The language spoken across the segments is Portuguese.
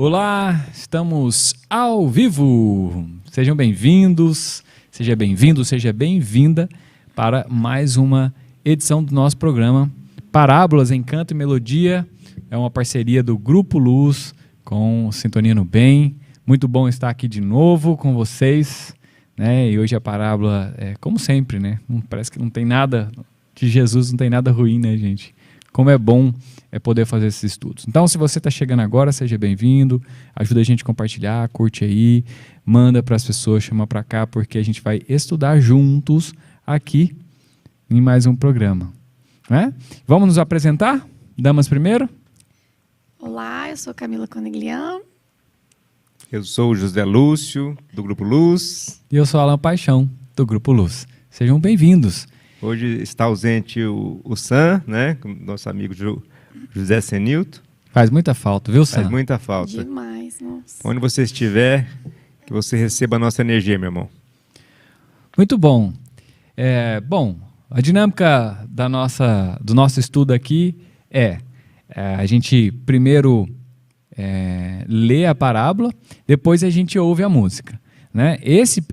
Olá, estamos ao vivo. Sejam bem-vindos, seja bem-vindo, seja bem-vinda para mais uma edição do nosso programa Parábolas em Canto e Melodia. É uma parceria do Grupo Luz com Sintonia no Bem. Muito bom estar aqui de novo com vocês, né? E hoje a parábola é como sempre, né? Parece que não tem nada de Jesus, não tem nada ruim, né, gente? Como é bom poder fazer esses estudos. Então, se você está chegando agora, seja bem-vindo, ajuda a gente a compartilhar, curte aí, manda para as pessoas, chama para cá, porque a gente vai estudar juntos aqui em mais um programa. Né? Vamos nos apresentar? Damas primeiro? Olá, eu sou Camila Conegliano. Eu sou o José Lúcio, do Grupo Luz. E eu sou Alan Paixão, do Grupo Luz. Sejam bem-vindos. Hoje está ausente o Sam, né? Nosso amigo José Senilton. Faz muita falta, viu, Sam? Faz muita falta. Demais, nossa. Onde você estiver, que você receba a nossa energia, meu irmão. Muito bom. A dinâmica do nosso estudo aqui a gente primeiro lê a parábola, depois a gente ouve a música. Né? Esse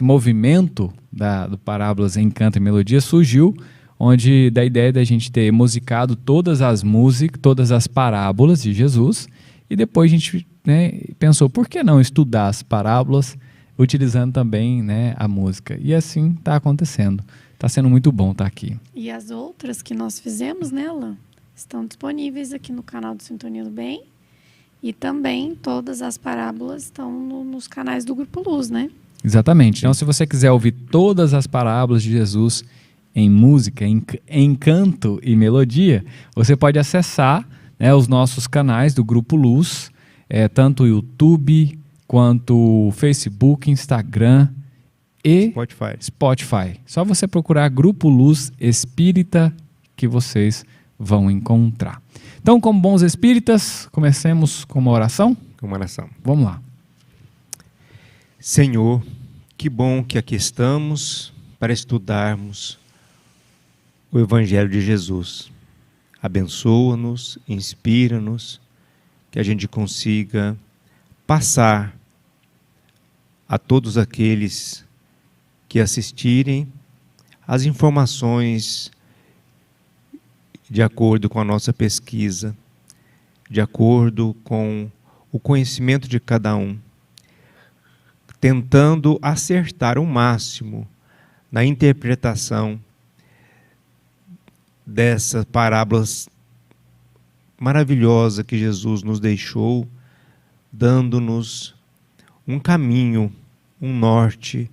movimento do Parábolas em Canto e Melodia surgiu da ideia da gente ter musicado todas as músicas, todas as parábolas de Jesus, e depois a gente pensou, por que não estudar as parábolas utilizando também a música? E assim está acontecendo. Está sendo muito bom estar aqui. E as outras que nós fizemos nela estão disponíveis aqui no canal do Sintonia do Bem, e também todas as parábolas estão nos canais do Grupo Luz, né? Exatamente. Então, se você quiser ouvir todas as parábolas de Jesus em música, em canto e melodia, você pode acessar os nossos canais do Grupo Luz, tanto o YouTube, quanto o Facebook, Instagram e Spotify. Só você procurar Grupo Luz Espírita que vocês vão encontrar. Então, como bons espíritas, comecemos com uma oração? Com uma oração. Vamos lá. Senhor, que bom que aqui estamos para estudarmos o Evangelho de Jesus. Abençoa-nos, inspira-nos, que a gente consiga passar a todos aqueles que assistirem as informações de acordo com a nossa pesquisa, de acordo com o conhecimento de cada um, tentando acertar o máximo na interpretação dessas parábolas maravilhosas que Jesus nos deixou, dando-nos um caminho, um norte,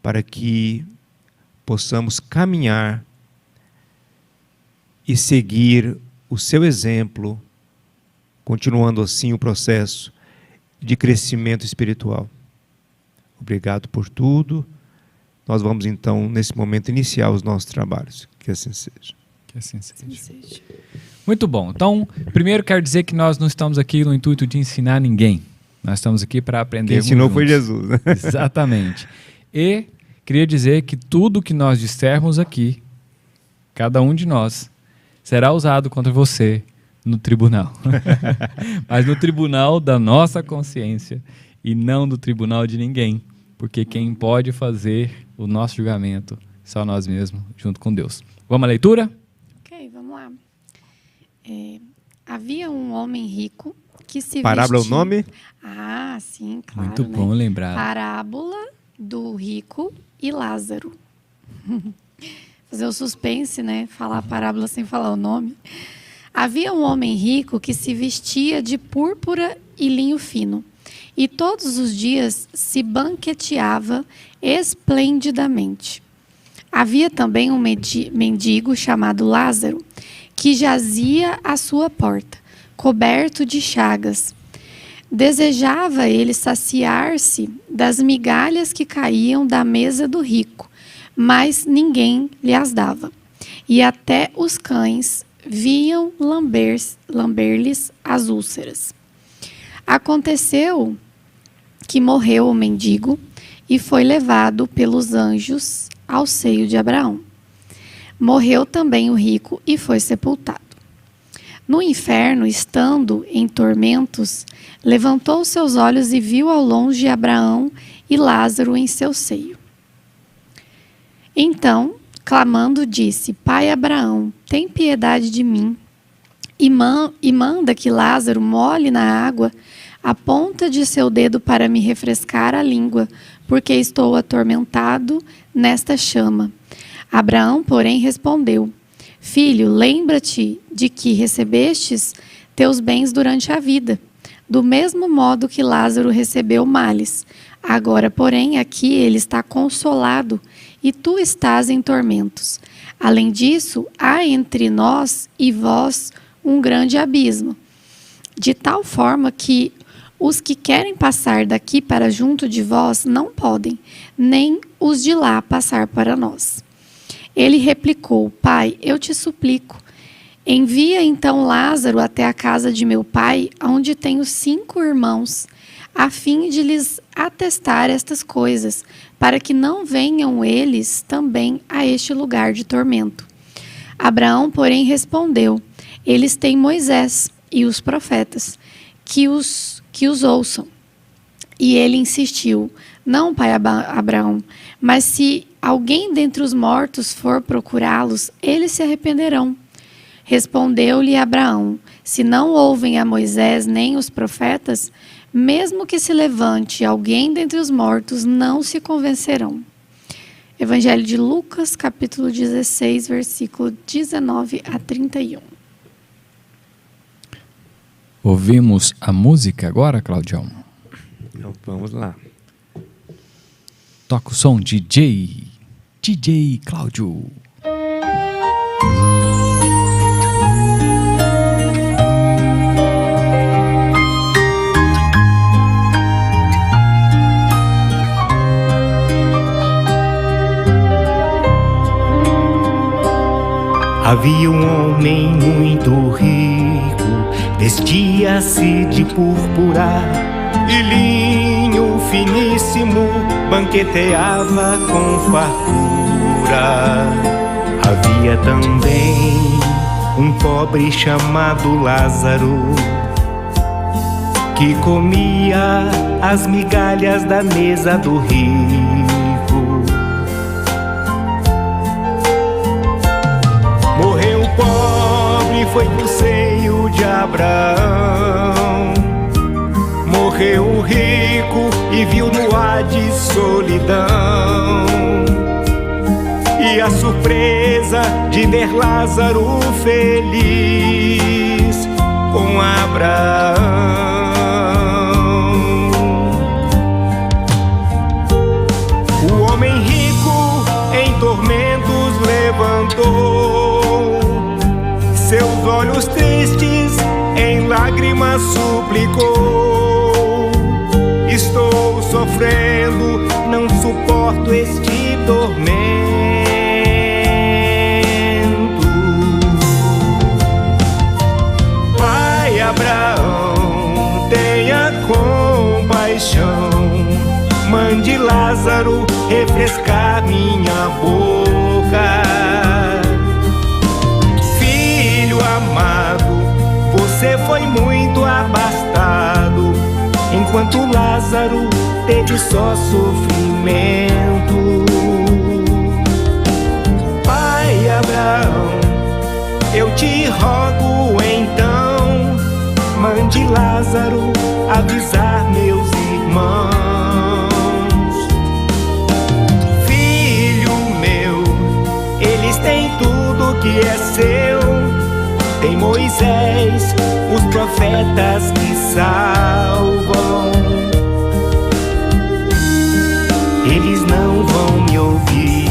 para que possamos caminhar e seguir o seu exemplo, continuando assim o processo de crescimento espiritual. Obrigado por tudo. Nós vamos então, nesse momento, iniciar os nossos trabalhos. Que assim seja. Que assim seja. Muito bom. Então, primeiro quero dizer que nós não estamos aqui no intuito de ensinar ninguém. Nós estamos aqui para aprender. Quem ensinou juntos. Foi Jesus, né? Exatamente. E queria dizer que tudo que nós dissermos aqui, cada um de nós, será usado contra você no tribunal. Mas no tribunal da nossa consciência e não do tribunal de ninguém. Porque quem pode fazer o nosso julgamento só nós mesmos, junto com Deus. Vamos à leitura? Ok, vamos lá. Havia um homem rico que se Parábola vestia... é o nome? Ah, sim, claro. Muito bom lembrar. Parábola do rico e Lázaro. Fazer o suspense, né? Falar a parábola sem falar o nome. Havia um homem rico que se vestia de púrpura e linho fino, e todos os dias se banqueteava esplendidamente. Havia também um mendigo chamado Lázaro, que jazia à sua porta, coberto de chagas. Desejava ele saciar-se das migalhas que caíam da mesa do rico, mas ninguém lhe as dava. E até os cães vinham lamber-lhes as úlceras. Aconteceu que morreu o mendigo e foi levado pelos anjos ao seio de Abraão. Morreu também o rico e foi sepultado. No inferno, estando em tormentos, levantou seus olhos e viu ao longe Abraão e Lázaro em seu seio. Então, clamando, disse: Pai Abraão, tem piedade de mim, e manda que Lázaro molhe na água a ponta de seu dedo para me refrescar a língua, porque estou atormentado nesta chama. Abraão, porém, respondeu: Filho, lembra-te de que recebestes teus bens durante a vida, do mesmo modo que Lázaro recebeu males. Agora, porém, aqui ele está consolado e tu estás em tormentos. Além disso, há entre nós e vós um grande abismo, de tal forma que os que querem passar daqui para junto de vós não podem, nem os de lá passar para nós. Ele replicou: Pai, eu te suplico, envia então Lázaro até a casa de meu pai, onde tenho 5 irmãos, a fim de lhes atestar estas coisas, para que não venham eles também a este lugar de tormento. Abraão, porém, respondeu: Eles têm Moisés e os profetas, que os ouçam. E ele insistiu: Não, pai Abraão, mas se alguém dentre os mortos for procurá-los, eles se arrependerão. Respondeu-lhe Abraão: Se não ouvem a Moisés nem os profetas, mesmo que se levante alguém dentre os mortos, não se convencerão. Evangelho de Lucas, capítulo 16, versículo 19 a 31. Ouvimos a música agora, Claudião? Então vamos lá. Toca o som, DJ Cláudio. Havia um homem muito rico, vestia-se de púrpura e linho finíssimo, banqueteava com fartura. Havia também um pobre chamado Lázaro, que comia as migalhas da mesa do rico. Morreu o pobre, foi pro seio de Abraão. Morreu o rico e viu no Hades solidão. E a surpresa de ver Lázaro feliz com Abraão. O homem rico em tormentos levantou seus olhos tristes, em lágrimas suplicou: Estou sofrendo, não suporto este tormento. Pai Abraão, tenha compaixão, mande Lázaro refrescar minha boca. Amado, você foi muito abastado, enquanto Lázaro teve só sofrimento. Pai Abraão, eu te rogo então, mande Lázaro avisar meus irmãos. Filho meu, eles têm tudo que é seu. Tem Moisés, os profetas que salvam. Eles não vão me ouvir.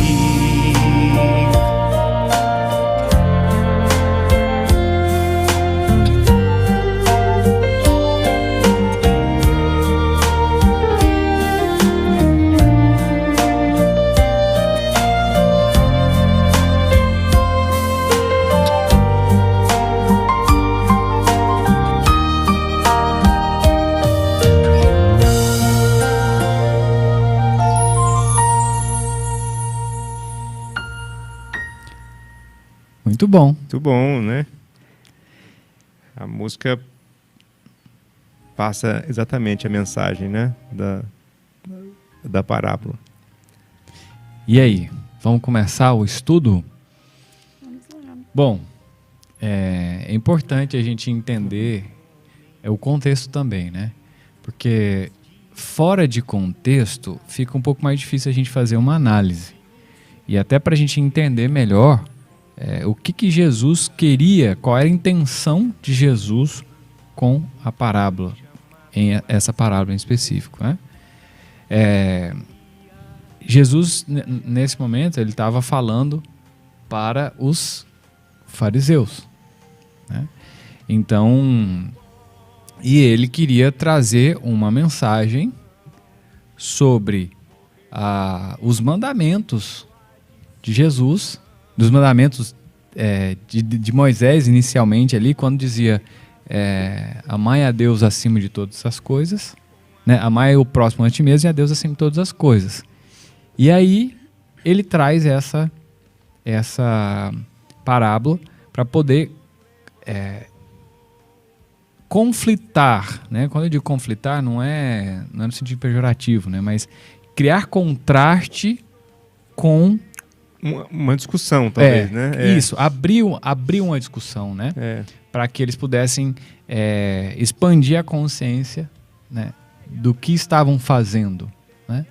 Muito bom. Muito bom, né? A música passa exatamente a mensagem, né, da parábola. E aí, vamos começar o estudo? Vamos lá. Bom, é importante a gente entender o contexto também, né? Porque fora de contexto fica um pouco mais difícil a gente fazer uma análise. E até para a gente entender melhor o que Jesus queria, qual era a intenção de Jesus com a parábola, essa parábola em específico, né? Jesus, nesse momento, ele estava falando para os fariseus, né? Então, e ele queria trazer uma mensagem sobre os mandamentos de Jesus, dos mandamentos de Moisés inicialmente ali, quando dizia amai a Deus acima de todas as coisas, né? Amai o próximo a ti mesmo e a Deus acima de todas as coisas. E aí ele traz essa parábola para poder conflitar, né? Quando eu digo conflitar, não é no sentido pejorativo, né? Mas criar contraste com uma discussão, talvez, né? Isso, abriu uma discussão, né? Para que eles pudessem expandir a consciência, né, do que estavam fazendo, né?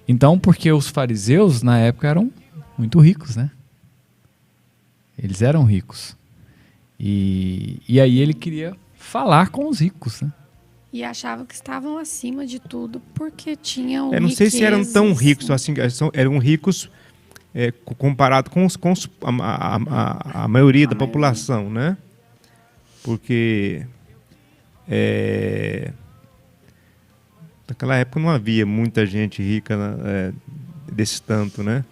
Então, porque os fariseus na época eram muito ricos, né? Eles eram ricos. E aí ele queria falar com os ricos, né? E achavam que estavam acima de tudo porque tinham não sei se eram tão ricos, assim, eram ricos comparado com a maioria da população, né? Porque naquela época não havia muita gente rica desse tanto, né?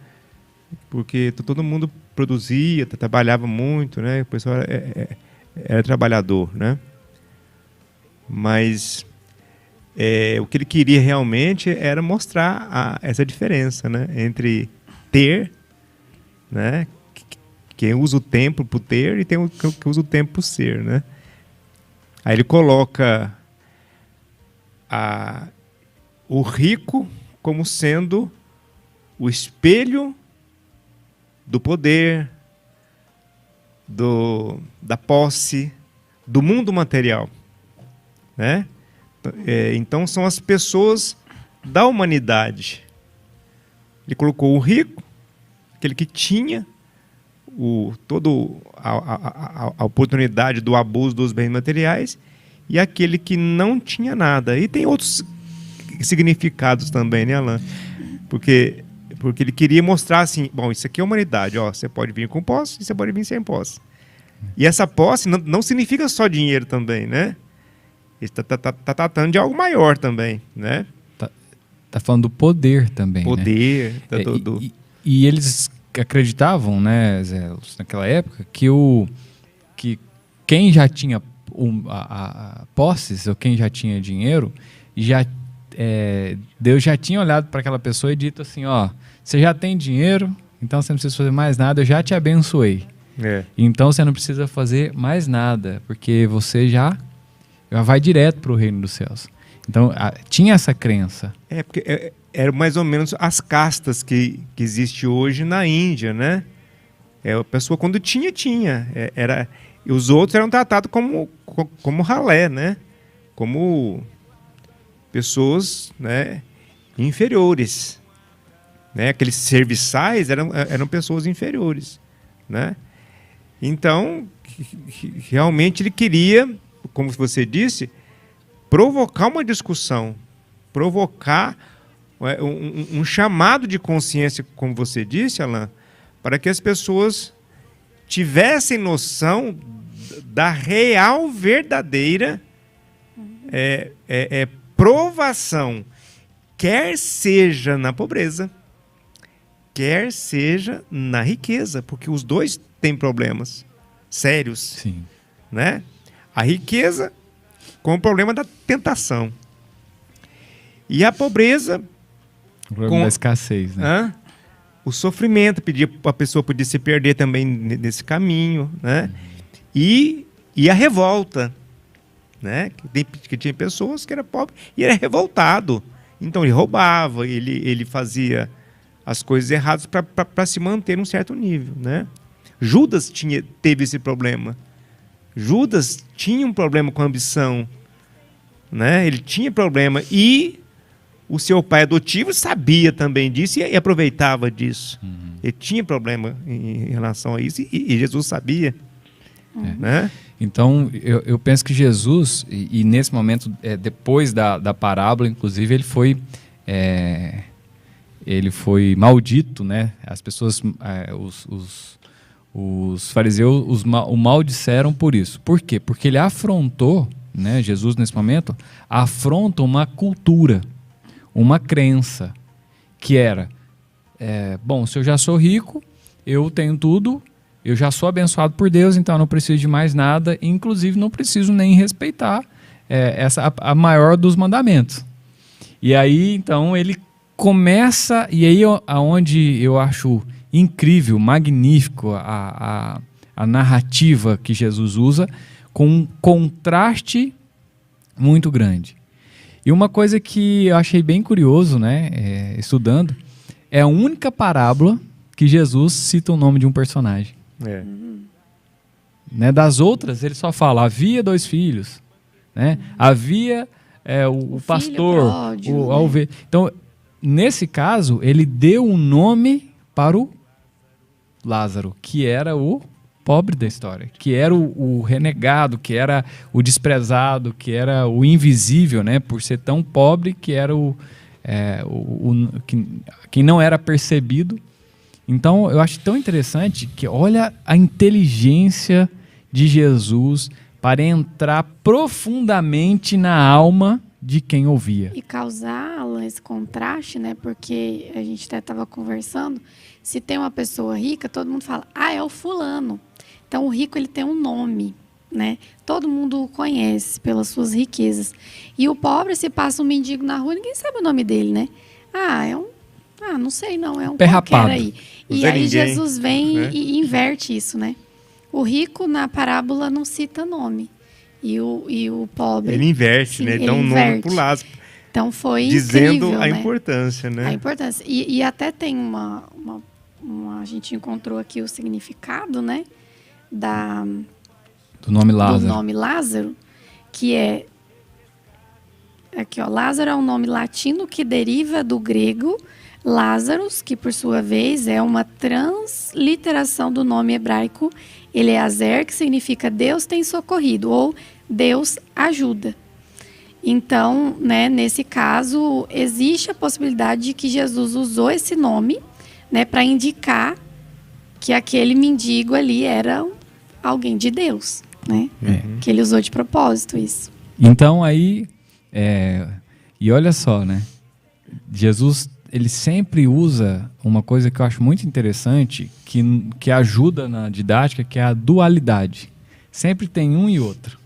Porque todo mundo produzia, trabalhava muito, né? O pessoal era trabalhador, né? Mas o que ele queria realmente era mostrar essa diferença, né? Entre ter, né? Quem usa o tempo para o ter e tem o que usa o tempo para o ser, né? Aí ele coloca o rico como sendo o espelho do poder, da posse, do mundo material, né? Então são as pessoas da humanidade. Ele colocou o rico, aquele que tinha toda a oportunidade do abuso dos bens materiais, e aquele que não tinha nada. E tem outros significados também, né, Alain? Porque ele queria mostrar assim, bom, isso aqui é a humanidade, ó, você pode vir com posse e você pode vir sem posse. E essa posse não significa só dinheiro também, né? Ele está tratando de algo maior também, né? Tá falando do poder também, poder, né? E eles acreditavam, né, Zé, naquela época, que quem já tinha posses, ou quem já tinha dinheiro, Deus já tinha olhado para aquela pessoa e dito assim, ó, você já tem dinheiro, então você não precisa fazer mais nada, eu já te abençoei. Então você não precisa fazer mais nada, porque você já vai direto para o reino dos céus. Então tinha essa crença. Porque era mais ou menos as castas que existe hoje na Índia, né? A pessoa quando tinha. E os outros eram tratados como ralé, né? Como pessoas, né, inferiores, né? Aqueles serviçais eram pessoas inferiores, né? Então, realmente ele queria, como você disse, provocar uma discussão, provocar um chamado de consciência, como você disse, Alain, para que as pessoas tivessem noção da real, verdadeira provação, quer seja na pobreza, quer seja na riqueza, porque os dois têm problemas sérios. Sim. Né? A riqueza com o problema da tentação. E a pobreza o problema da escassez, né? O sofrimento, a pessoa podia se perder também nesse caminho, né? E E a revolta, né? Que tinha pessoas que eram pobres e era revoltado. Então ele roubava, ele fazia as coisas erradas para se manter num certo nível, né? Judas teve esse problema. Judas tinha um problema com a ambição, né? Ele tinha problema e o seu pai adotivo sabia também disso e aproveitava disso. Ele tinha problema em relação a isso e Jesus sabia, né? Então, eu penso que Jesus, e nesse momento, depois da parábola, inclusive, ele foi maldito, né? As pessoas, os fariseus o maldisseram por isso. Por quê? Porque ele afrontou, né? Jesus, nesse momento, afronta uma cultura, uma crença, que era, bom, se eu já sou rico, eu tenho tudo, eu já sou abençoado por Deus, então eu não preciso de mais nada, inclusive não preciso nem respeitar a maior dos mandamentos. E aí, então, ele começa, e aí aonde eu acho incrível, magnífico a narrativa que Jesus usa, com um contraste muito grande. E uma coisa que eu achei bem curioso, né, estudando, é a única parábola que Jesus cita o nome de um personagem. Né, das outras, ele só fala, havia 2 filhos, né? Havia o pastor, pródigo, a ovelha. Então, nesse caso, ele deu um nome para o Lázaro, que era o pobre da história, que era o renegado, que era o desprezado, que era o invisível, né? Por ser tão pobre, que era quem não era percebido. Então, eu acho tão interessante que olha a inteligência de Jesus para entrar profundamente na alma de quem ouvia. E causar esse contraste, né? Porque a gente até estava conversando, se tem uma pessoa rica, todo mundo fala, é o fulano. Então, o rico, ele tem um nome, né? Todo mundo o conhece pelas suas riquezas. E o pobre, se passa um mendigo na rua, ninguém sabe o nome dele, né? Não sei não, é um Pé qualquer rapado. aí. E Zé aí ninguém, Jesus vem né? e inverte isso, né? O rico, na parábola, não cita nome. E o pobre... Ele inverte, sim, né? Ele ele dá um nome inverte. pro Lázaro, Então, foi dizendo incrível, a né? importância, né? A importância. E até tem a gente encontrou aqui o significado, né? Do nome Lázaro. Do nome Lázaro, que é... Aqui, ó. Lázaro é um nome latino que deriva do grego Lázaros, que por sua vez é uma transliteração do nome hebraico Eleazer, que significa Deus tem socorrido, ou Deus ajuda. Então, né, nesse caso, existe a possibilidade de que Jesus usou esse nome, né, para indicar que aquele mendigo ali era alguém de Deus, né? Que ele usou de propósito isso. Então, aí, e olha só, né? Jesus, ele sempre usa uma coisa que eu acho muito interessante, que ajuda na didática, que é a dualidade. Sempre tem um e outro.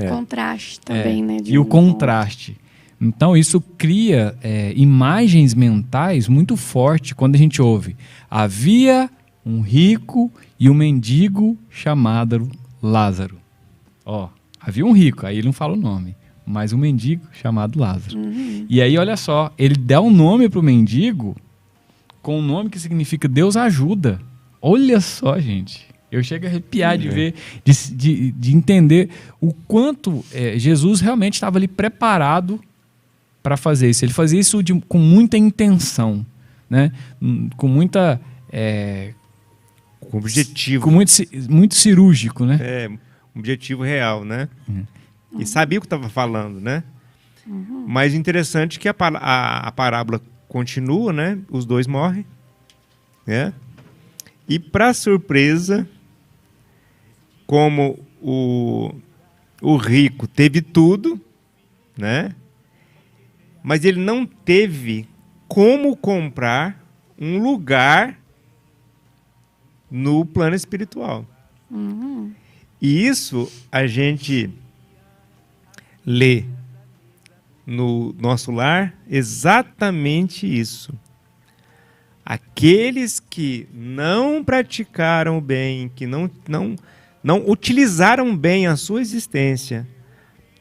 Contraste também, né? E o contraste. Então, isso cria imagens mentais muito fortes quando a gente ouve. Havia um rico e um mendigo chamado Lázaro. Havia um rico, aí ele não fala o nome, mas um mendigo chamado Lázaro. E aí, olha só, ele dá um nome para o mendigo com um nome que significa Deus ajuda. Olha só, gente. Eu chego a arrepiar de ver, de entender o quanto Jesus realmente estava ali preparado para fazer isso. Ele fazia isso com muita intenção, né? Com muita... Com objetivo. Com muito cirúrgico, né? Um objetivo real, né? E sabia o que estava falando, né? Mas interessante que a parábola continua, né? Os 2 morrem, né? E para surpresa, como o rico teve tudo, né? Mas ele não teve como comprar um lugar no plano espiritual. E isso a gente lê no nosso lar exatamente isso. Aqueles que não praticaram o bem, que não não utilizaram bem a sua existência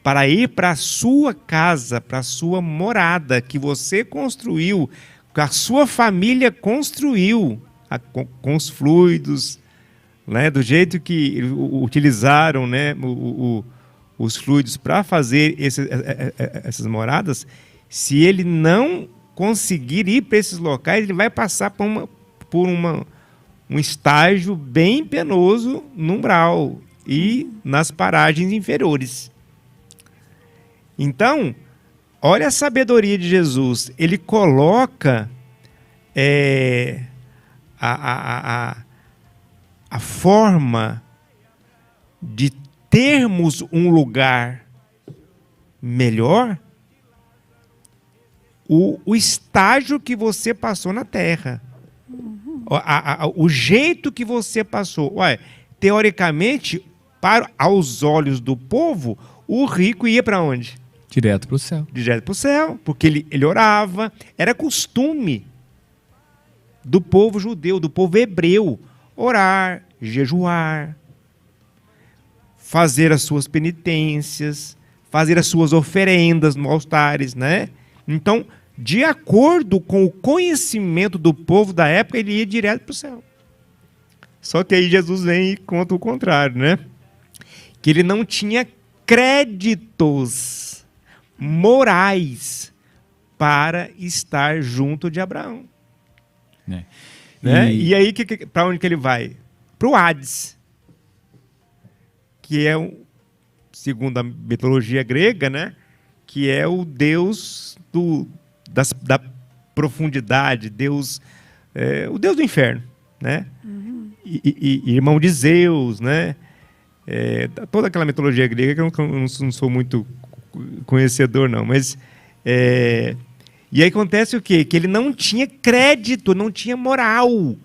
para ir para a sua casa, para a sua morada que você construiu, que a sua família construiu com os fluidos, né, do jeito que utilizaram, né, os fluidos para fazer essas moradas. Se ele não conseguir ir para esses locais, ele vai passar por um estágio bem penoso no umbral e nas paragens inferiores. Então, olha a sabedoria de Jesus. Ele coloca a forma de termos um lugar melhor, o estágio que você passou na terra. O jeito que você passou. Ué, teoricamente, aos olhos do povo, o rico ia para onde? Direto para o céu. Direto para o céu, porque ele orava. Era costume do povo judeu, do povo hebreu, orar, jejuar, fazer as suas penitências, fazer as suas oferendas no altares, né? Então, de acordo com o conhecimento do povo da época, ele ia direto para o céu. Só que aí Jesus vem e conta o contrário, né? Que ele não tinha créditos morais para estar junto de Abraão. É. Né? E aí, para onde que ele vai? Para o Hades, que é, segundo a mitologia grega, né? Que é o deus da profundidade, o deus do inferno, né? E irmão de Zeus, né? Toda aquela mitologia grega que eu não sou muito conhecedor, não, mas e aí acontece o quê? Que ele não tinha crédito, não tinha moral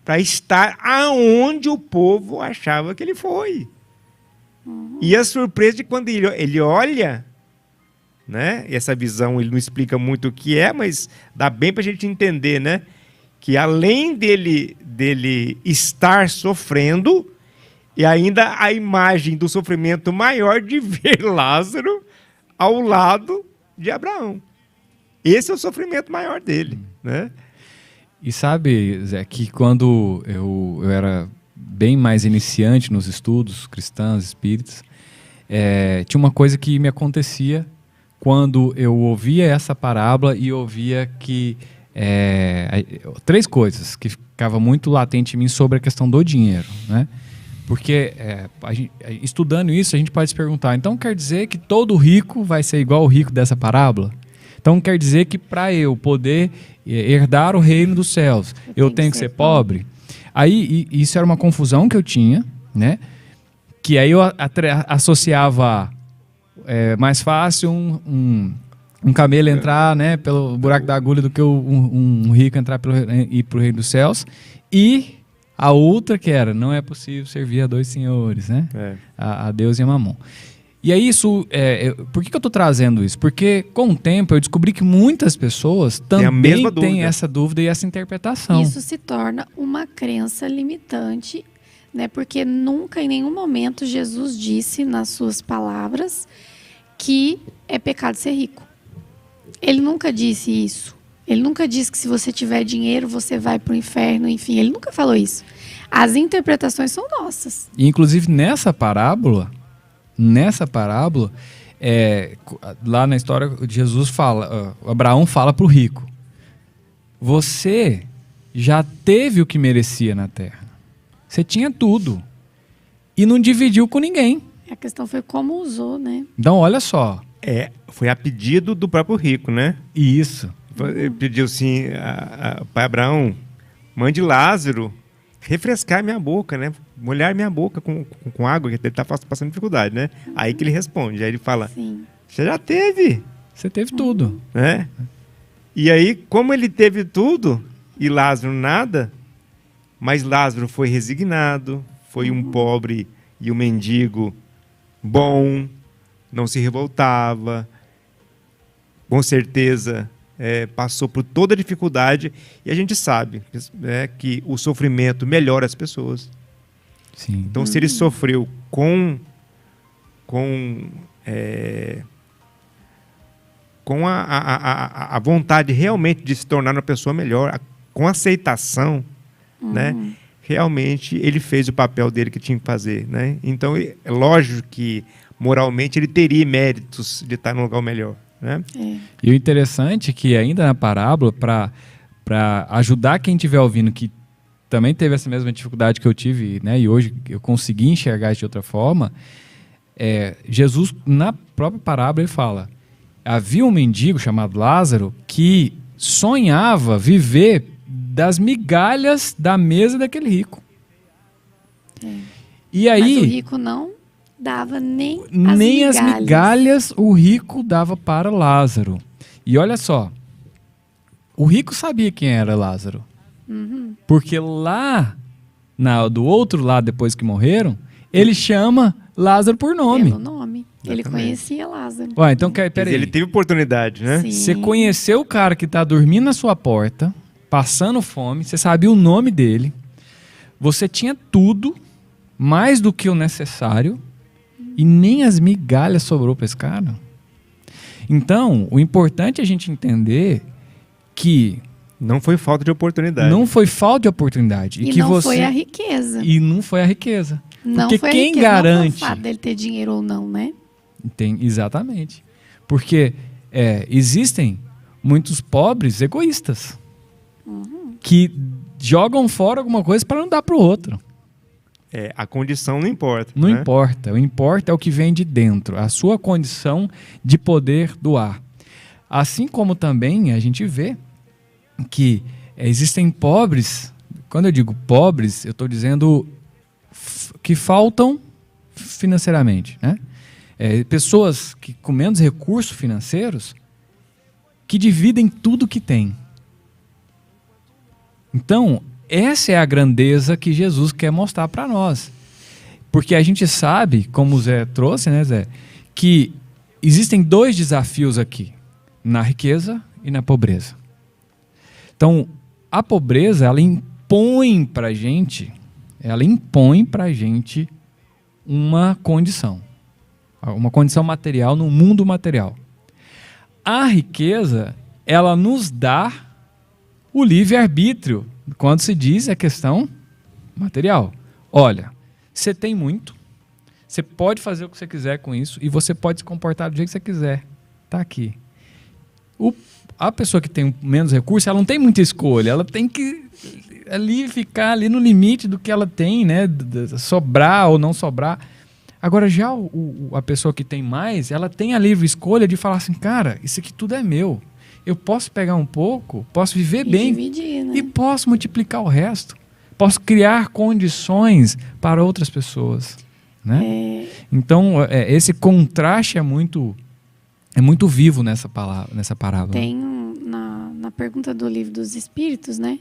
para estar aonde o povo achava que ele foi. E a surpresa de quando ele olha, né? E essa visão ele não explica muito o que é, mas dá bem para a gente entender, né? Que além dele estar sofrendo, e ainda a imagem do sofrimento maior de ver Lázaro ao lado de Abraão. Esse é o sofrimento maior dele, né? E sabe, Zé, que quando eu era bem mais iniciante nos estudos cristãos, espíritas, tinha uma coisa que me acontecia quando eu ouvia essa parábola e ouvia que três coisas que ficavam muito latente em mim sobre a questão do dinheiro, né? Porque estudando isso, a gente pode se perguntar, então quer dizer que todo rico vai ser igual o rico dessa parábola? Então quer dizer que para eu poder herdar o reino dos céus, eu tenho que ser pobre? Aí isso era uma confusão que eu tinha, né? Que aí eu associava mais fácil um camelo entrar, né, pelo buraco da agulha do que um rico entrar ir para o reino dos céus. E a outra que era, não é possível servir a dois senhores, né? A Deus e a Mamon. E aí isso, por que eu estou trazendo isso? Porque com o tempo eu descobri que muitas pessoas também têm essa dúvida e essa interpretação. Isso se torna uma crença limitante, né? Porque nunca, em nenhum momento, Jesus disse nas suas palavras que é pecado ser rico. Ele nunca disse isso. Ele nunca disse que se você tiver dinheiro, você vai para o inferno, enfim. Ele nunca falou isso. As interpretações são nossas. E, inclusive, nessa parábola, lá na história, Jesus fala, Abraão fala para o rico, você já teve o que merecia na terra. Você tinha tudo. E não dividiu com ninguém. A questão foi como usou, né? Então, olha só. Foi a pedido do próprio rico, né? Isso. Ele pediu assim, pai Abraão, mande Lázaro refrescar minha boca, né? Molhar minha boca com água, que ele está passando dificuldade, né? Aí que ele responde, aí ele fala, Sim. Você já teve. Você teve tudo. Né? E aí, como ele teve tudo e Lázaro nada, mas Lázaro foi resignado, foi um pobre e um mendigo bom, não se revoltava, com certeza passou por toda a dificuldade, e a gente sabe que o sofrimento melhora as pessoas. Sim. Então, se ele sofreu com a vontade realmente de se tornar uma pessoa melhor, com aceitação, né? Realmente ele fez o papel dele que tinha que fazer, né? Então, é lógico que moralmente ele teria méritos de estar num lugar melhor, né? E o interessante é que ainda na parábola, para ajudar quem estiver ouvindo que também teve essa mesma dificuldade que eu tive, né? E hoje eu consegui enxergar isso de outra forma, Jesus, na própria parábola, ele fala: havia um mendigo chamado Lázaro que sonhava viver das migalhas da mesa daquele rico. E aí, Mas o rico não dava nem as migalhas o rico dava para Lázaro. E olha só, o rico sabia quem era Lázaro. Porque lá, do outro lado, depois que morreram, ele chama Lázaro por nome. Pelo nome. Ele conhecia Lázaro. Ué, então, peraí. Ele teve oportunidade, né? Sim. Você conheceu o cara que está dormindo na sua porta, passando fome, você sabia o nome dele, você tinha tudo, mais do que o necessário, e nem as migalhas sobrou para esse cara. Então, o importante é a gente entender que não foi falta de oportunidade. não foi falta de oportunidade. E não foi a riqueza. E não foi a riqueza. Não Porque foi a quem riqueza, garante... não foi o fato dele ter dinheiro ou não, né? Exatamente. Porque existem muitos pobres egoístas que jogam fora alguma coisa para não dar para o outro. A condição não importa. Não né? importa. O importa é o que vem de dentro, a sua condição de poder doar. Assim como também a gente vê que existem pobres, quando eu digo pobres, eu estou dizendo que faltam financeiramente, né? Pessoas que com menos recursos financeiros que dividem tudo que têm. Então, essa é a grandeza que Jesus quer mostrar para nós. Porque a gente sabe, como o Zé trouxe, né, Zé, que existem dois desafios aqui, na riqueza e na pobreza. Então, a pobreza, ela impõe para a gente uma condição material no mundo material. A riqueza, ela nos dá o livre-arbítrio, quando se diz a questão material. Olha, você tem muito, você pode fazer o que você quiser com isso e você pode se comportar do jeito que você quiser. Está aqui. A pessoa que tem menos recursos, ela não tem muita escolha, ela tem que ficar ali no limite do que ela tem, né? Sobrar ou não sobrar. Agora, já a pessoa que tem mais, ela tem a livre escolha de falar assim, cara, isso aqui tudo é meu. Eu posso pegar um pouco, posso viver bem dividir, né? e posso multiplicar o resto. Posso criar condições para outras pessoas. Né? Então, esse contraste é muito vivo nessa parábola. Tem na pergunta do Livro dos Espíritos, né?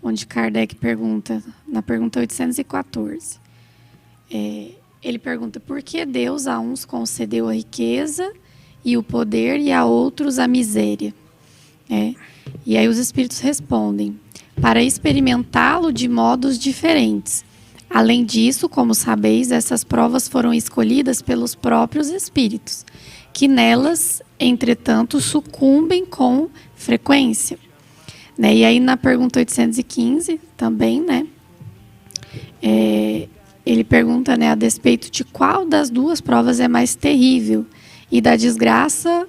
Onde Kardec pergunta, na pergunta 814, ele pergunta por que Deus a uns concedeu a riqueza e o poder e a outros a miséria. E aí os Espíritos respondem, para experimentá-lo de modos diferentes. Além disso, como sabeis, essas provas foram escolhidas pelos próprios Espíritos, que nelas, entretanto, sucumbem com frequência. Né? E aí na pergunta 815 também, né? Ele pergunta, né, a despeito de qual das duas provas é mais terrível, e da desgraça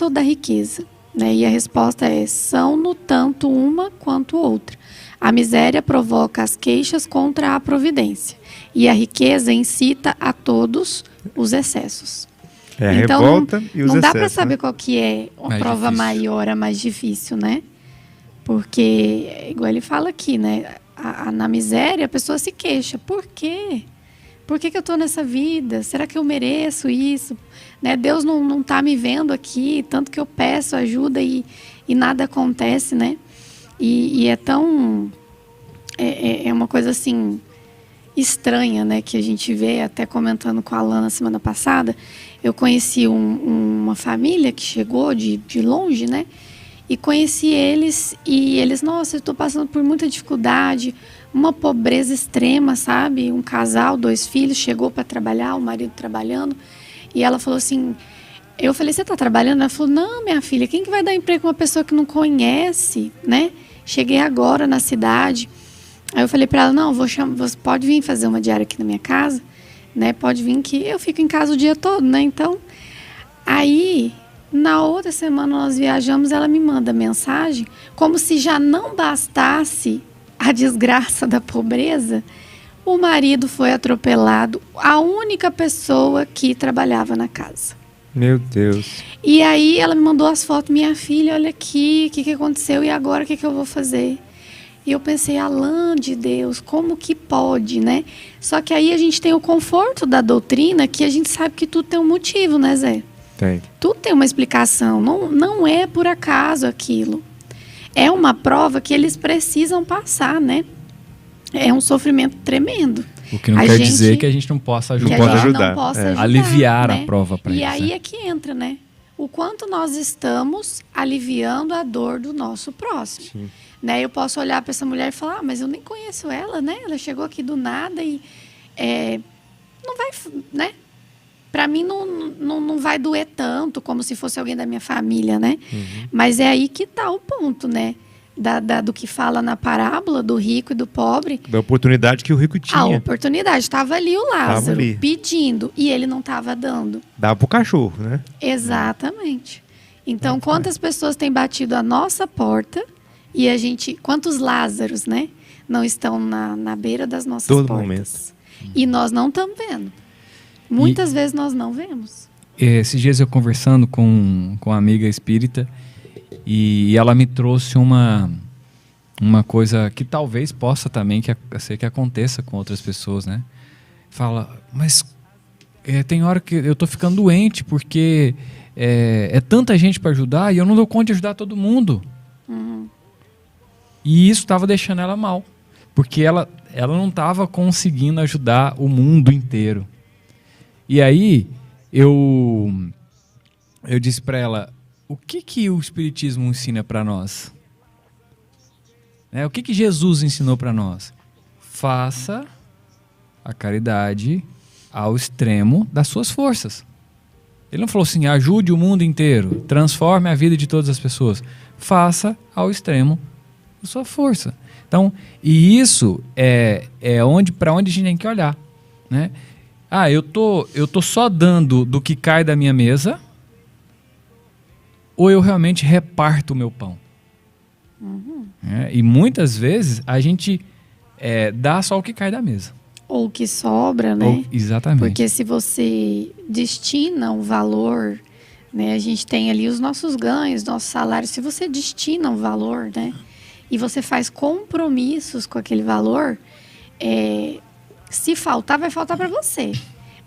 ou da riqueza. Né? E a resposta são no tanto uma quanto outra. A miséria provoca as queixas contra a providência, e a riqueza incita a todos os excessos. A então, revolta e os não dá excessos, para saber né? qual que é a Mais prova difícil. maior, a mais difícil, né? Porque, igual ele fala aqui, né? Na miséria, a pessoa se queixa. Por quê? Por que eu estou nessa vida? Será que eu mereço isso? Né? Deus não está me vendo aqui, tanto que eu peço ajuda e nada acontece, né? E é tão... É uma coisa assim... estranha, né, que a gente vê, até comentando com a Alana semana passada, eu conheci uma família que chegou de longe, né, e conheci eles, e eles, nossa, eu estou passando por muita dificuldade, uma pobreza extrema, sabe? Um casal, 2 filhos, chegou para trabalhar, o marido trabalhando. E ela falou assim, eu falei, você está trabalhando? Ela falou, não, minha filha, quem que vai dar emprego para uma pessoa que não conhece, né? Cheguei agora na cidade. Aí eu falei para ela, não, você pode vir fazer uma diária aqui na minha casa, né? Pode vir que eu fico em casa o dia todo, né? Então, aí, na outra semana nós viajamos, ela me manda mensagem, como se já não bastasse a desgraça da pobreza, o marido foi atropelado, a única pessoa que trabalhava na casa. Meu Deus. E aí ela me mandou as fotos, minha filha, olha aqui, o que aconteceu e agora o que eu vou fazer? E eu pensei, Alain de Deus, como que pode, né? Só que aí a gente tem o conforto da doutrina, que a gente sabe que tudo tem um motivo, né, Zé? Tem. Tudo tem uma explicação, não é por acaso aquilo. É uma prova que eles precisam passar, né? É um sofrimento tremendo. O que não quer dizer que a gente não possa ajudar. Não pode ajudar. Não possa ajudar, aliviar né? a prova para eles. E aí né? é que entra, né? O quanto nós estamos aliviando a dor do nosso próximo. Sim. Né? Eu posso olhar para essa mulher e falar, mas eu nem conheço ela, né? Ela chegou aqui do nada e não vai, né? Para mim não vai doer tanto como se fosse alguém da minha família, né? Uhum. Mas é aí que está o ponto, né? Do que fala na parábola do rico e do pobre. Da oportunidade que o rico tinha. A oportunidade. Estava ali o Lázaro ali. pedindo e ele não estava dando. Dá pro cachorro, né? Exatamente. Então, quantas pessoas têm batido a nossa porta e a gente... Quantos Lázaros, né? Não estão na beira das nossas Todo portas. momento. E nós não estamos vendo. Muitas vezes nós não vemos. Esses dias eu conversando com uma amiga espírita e ela me trouxe uma coisa que talvez possa também ser que aconteça com outras pessoas, né? Fala, mas tem hora que eu tô ficando doente porque é tanta gente para ajudar e eu não dou conta de ajudar todo mundo. Uhum. E isso estava deixando ela mal, porque ela não estava conseguindo ajudar o mundo inteiro. E aí eu disse para ela, o que o Espiritismo ensina para nós? O que Jesus ensinou para nós? Faça a caridade ao extremo das suas forças. Ele não falou assim, ajude o mundo inteiro, transforme a vida de todas as pessoas. Faça ao extremo da sua força. Então, e isso é para onde a gente tem que olhar, né? Eu tô só dando do que cai da minha mesa, ou eu realmente reparto o meu pão? Uhum. E muitas vezes a gente dá só o que cai da mesa. Ou que sobra, né? Exatamente. Porque se você destina um valor, né? A gente tem ali os nossos ganhos, nossos salários. Se você destina um valor, né? E você faz compromissos com aquele valor, se faltar, vai faltar para você.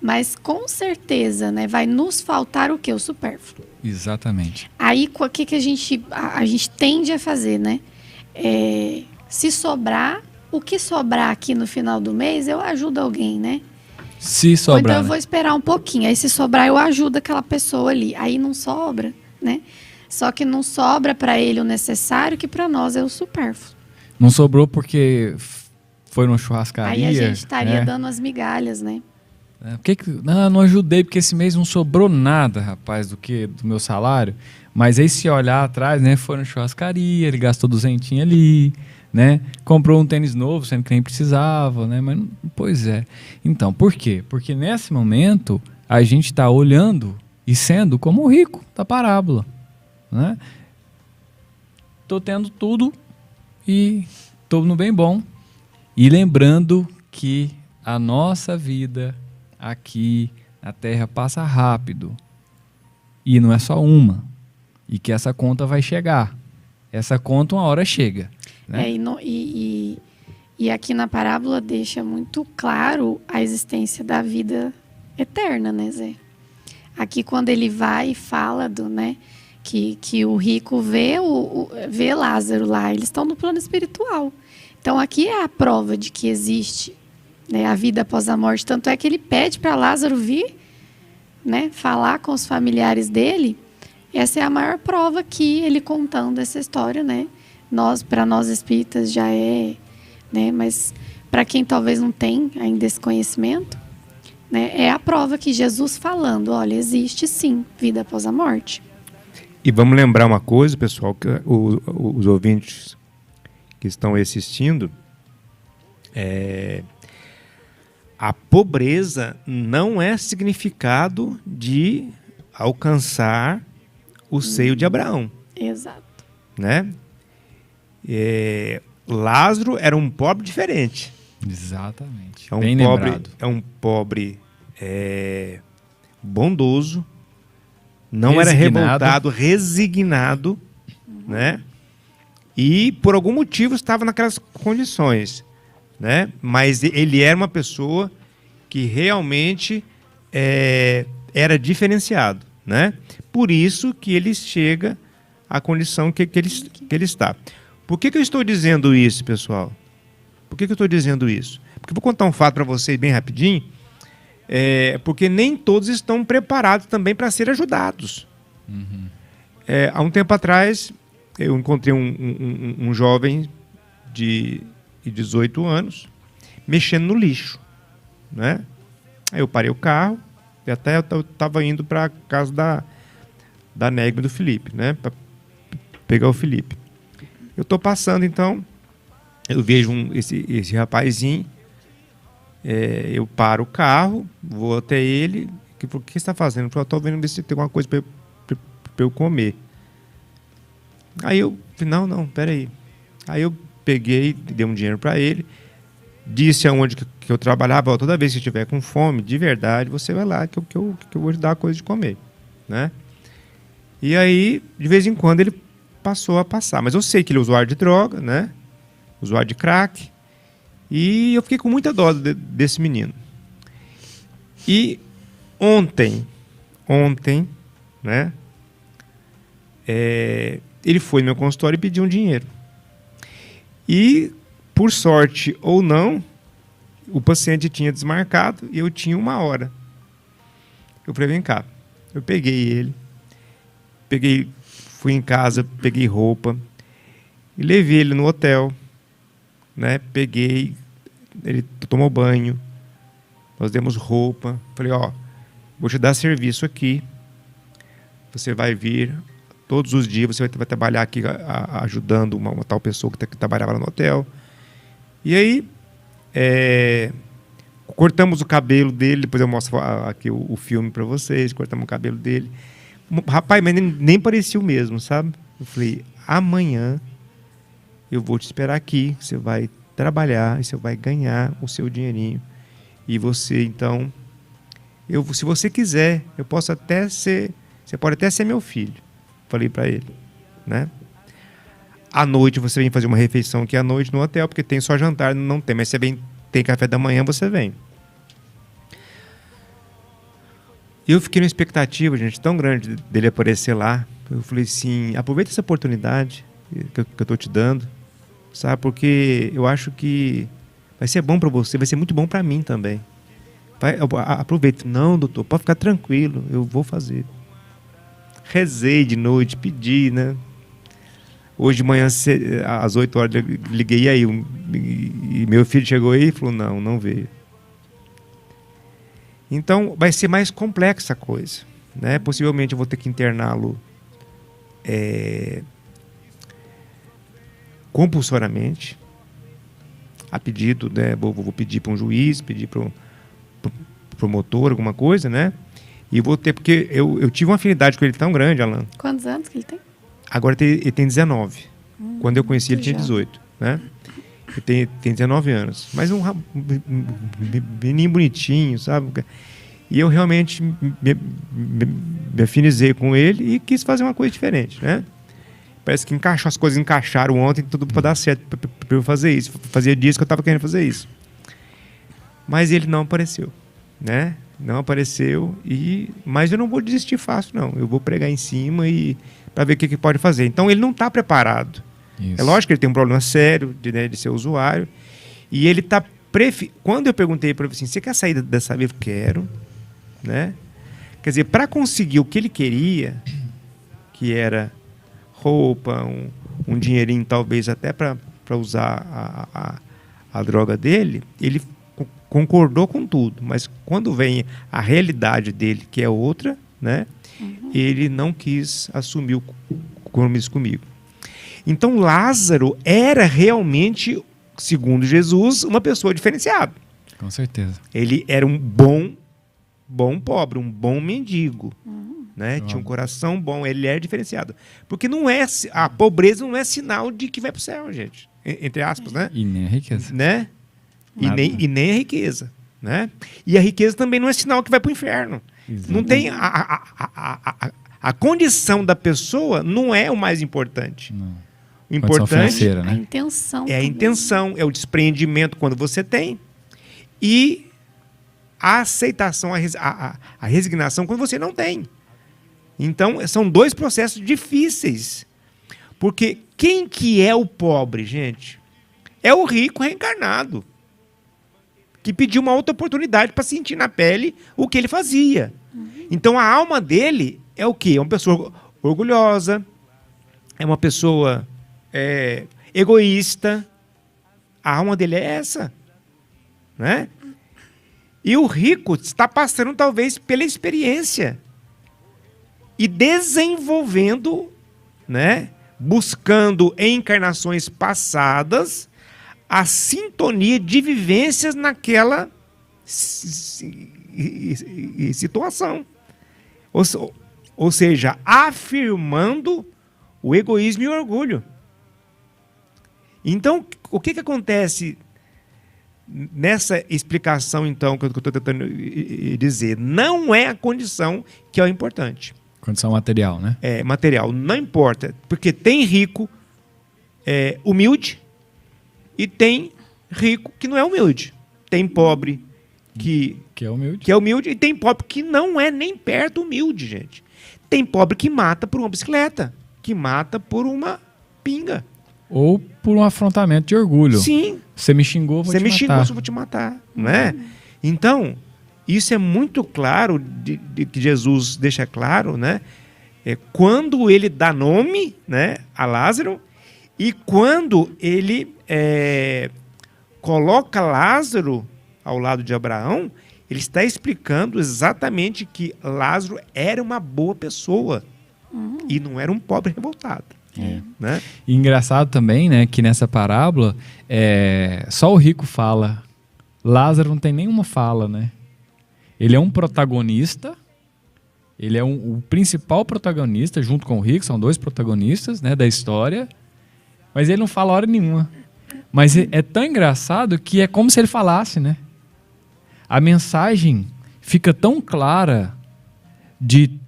Mas com certeza, né? Vai nos faltar o quê? O supérfluo. Exatamente. Aí, o que a gente tende a fazer, né? Se sobrar, o que sobrar aqui no final do mês, eu ajudo alguém, né? Se sobrar, ou então eu né? vou esperar um pouquinho. Aí, se sobrar, eu ajudo aquela pessoa ali. Aí não sobra, né? Só que não sobra para ele o necessário, que para nós é o supérfluo. Não sobrou porque foi numa churrascaria. Aí a gente estaria né? dando as migalhas, né? Não ajudei porque esse mês não sobrou nada, rapaz, do meu salário. Mas aí se olhar atrás, né, foi na churrascaria, ele gastou 200 ali, né? Comprou um tênis novo, sendo que nem precisava, né? Mas, pois é. Então, por quê? Porque nesse momento a gente está olhando e sendo como o rico da parábola, né? Tô tendo tudo e tô no bem bom. E lembrando que a nossa vida aqui na Terra passa rápido. E não é só uma. E que essa conta vai chegar. Essa conta uma hora chega. Né? E aqui na parábola deixa muito claro a existência da vida eterna, né, Zé? Aqui quando ele vai e fala né, que o rico vê Lázaro lá, eles estão no plano espiritual. Então aqui é a prova de que existe, né, a vida após a morte. Tanto é que ele pede para Lázaro vir, né, falar com os familiares dele. Essa é a maior prova que ele contando essa história, né? Para nós espíritas já é né? Mas para quem talvez não tem ainda esse conhecimento, né, é a prova que Jesus falando, olha, existe sim vida após a morte. E vamos lembrar uma coisa, pessoal, que os ouvintes que estão assistindo, a pobreza não é significado de alcançar o seio de Abraão, Exato. né? Lázaro era um pobre diferente. Exatamente. É um Bem pobre, lembrado. é um pobre bondoso, não era revoltado, resignado, né? E por algum motivo estava naquelas condições, né? Mas ele era uma pessoa que realmente era diferenciado, né? Por isso que ele chega à condição que ele está. Por que eu estou dizendo isso, pessoal? Por que eu estou dizendo isso? Porque eu vou contar um fato para vocês bem rapidinho, porque nem todos estão preparados também para ser ajudados. Uhum. Há um tempo atrás, eu encontrei um jovem de 18 anos mexendo no lixo, né? Aí eu parei o carro e até eu estava indo para a casa da Negma do Felipe, né? Para pegar o Felipe. Eu estou passando, então, eu vejo esse rapazinho, eu paro o carro, vou até ele, o que você está fazendo? Eu falo, estou vendo ver se tem alguma coisa para eu comer. Aí eu falei, não, peraí. Aí eu peguei, dei um dinheiro para ele, disse aonde que eu trabalhava, ó, toda vez que estiver com fome, de verdade, você vai lá que eu vou te dar a coisa de comer, né? E aí, de vez em quando, ele passou a passar. Mas eu sei que ele é usuário de droga, né? Usuário de crack. E eu fiquei com muita dó desse menino. E ontem, né? Ele foi no meu consultório e pediu um dinheiro. E, por sorte ou não, o paciente tinha desmarcado e eu tinha 1 hora. Eu falei, vem cá. Eu peguei ele, fui em casa, peguei roupa e levei ele no hotel, né? Peguei, ele tomou banho, nós demos roupa. Falei, ó, vou te dar serviço aqui. Você vai vir todos os dias, você vai trabalhar aqui ajudando uma tal pessoa que trabalhava lá no hotel. E aí, cortamos o cabelo dele, depois eu mostro aqui o filme para vocês, cortamos o cabelo dele. Rapaz, mas nem parecia o mesmo, sabe? Eu falei, amanhã eu vou te esperar aqui, você vai trabalhar e você vai ganhar o seu dinheirinho. E você, então, se você quiser, você pode até ser meu filho. Falei para ele, né? À noite você vem fazer uma refeição aqui à noite no hotel, porque tem só jantar, não tem, mas você vem, tem café da manhã, você vem. Eu fiquei numa expectativa, gente, tão grande dele aparecer lá. Eu falei assim, aproveita essa oportunidade que eu estou te dando, sabe? Porque eu acho que vai ser bom para você, vai ser muito bom para mim também. Aproveita. Não, doutor, pode ficar tranquilo, eu vou fazer. Rezei de noite, pedi, né? Hoje de manhã, às 8 horas, eu liguei aí. E meu filho chegou aí e falou, não veio. Então, vai ser mais complexa a coisa, né? Possivelmente eu vou ter que interná-lo compulsoriamente, a pedido, né? Vou pedir para um juiz, pedir para um promotor, alguma coisa, né? E vou ter, porque eu tive uma afinidade com ele tão grande, Alan. Quantos anos que ele tem? Agora ele tem 19. Quando eu conheci ele tinha 18, né? Ele tem 19 anos. Mas um menino bonitinho, sabe? E eu realmente me afinizei com ele e quis fazer uma coisa diferente, né? Parece que as coisas encaixaram ontem, tudo para dar certo para eu fazer isso. Fazia dias que eu estava querendo fazer isso. Mas ele não apareceu, né? Não apareceu, mas eu não vou desistir fácil, não. Eu vou pregar em cima para ver o que pode fazer. Então, ele não está preparado. Isso. É lógico que ele tem um problema sério de ser usuário. E ele está... Quando eu perguntei para ele assim, você quer sair dessa vida? Eu quero. Né? Quer dizer, para conseguir o que ele queria, que era roupa, um dinheirinho talvez até para usar a droga dele, ele concordou com tudo, mas quando vem a realidade dele, que é outra, né, ele não quis assumir o compromisso comigo. Então Lázaro era realmente, segundo Jesus, uma pessoa diferenciada. Com certeza. Ele era um bom pobre, um bom mendigo, né? Tinha um coração bom, ele era diferenciado. Porque não é, a pobreza não é sinal de que vai para o céu, gente. Entre aspas, né? E nem a riqueza. Né? E nem a riqueza, né? E a riqueza também não é sinal que vai para o inferno. Exatamente. Não tem a condição da pessoa não é o mais importante. Não. O Condição importante financeira, A né? intenção. é a também. intenção, é o desprendimento quando você tem e a aceitação, a resignação quando você não tem. Então, são dois processos difíceis. Porque quem que é o pobre, gente? É o rico reencarnado, que pediu uma outra oportunidade para sentir na pele o que ele fazia. Então, a alma dele é o quê? É uma pessoa orgulhosa, é uma pessoa egoísta. A alma dele é essa, né? E o rico está passando, talvez, pela experiência e desenvolvendo, né? Buscando em encarnações passadas a sintonia de vivências naquela situação. Ou seja, afirmando o egoísmo e o orgulho. Então, o que acontece nessa explicação, então, que eu estou tentando dizer? Não é a condição que é o importante. Condição material, né? É material, não importa. Porque tem rico humilde e tem rico que não é humilde. Tem pobre que é humilde. Que é humilde e tem pobre que não é nem perto humilde, gente. Tem pobre que mata por uma bicicleta, que mata por uma pinga. Ou por um afrontamento de orgulho. Sim. Você me xingou, vou te matar. Você me xingou, eu vou te matar. Não é? Então, isso é muito claro, de que Jesus deixa claro, né? Quando ele dá nome, né, a Lázaro e quando ele coloca Lázaro ao lado de Abraão, ele está explicando exatamente que Lázaro era uma boa pessoa e não era um pobre revoltado. Né? E engraçado também, né, que nessa parábola só o rico fala. Lázaro não tem nenhuma fala, né? Ele é um protagonista, ele é o principal protagonista, junto com o rico, são dois protagonistas, né, da história, mas ele não fala hora nenhuma. Mas é tão engraçado que é como se ele falasse, né? A mensagem fica tão clara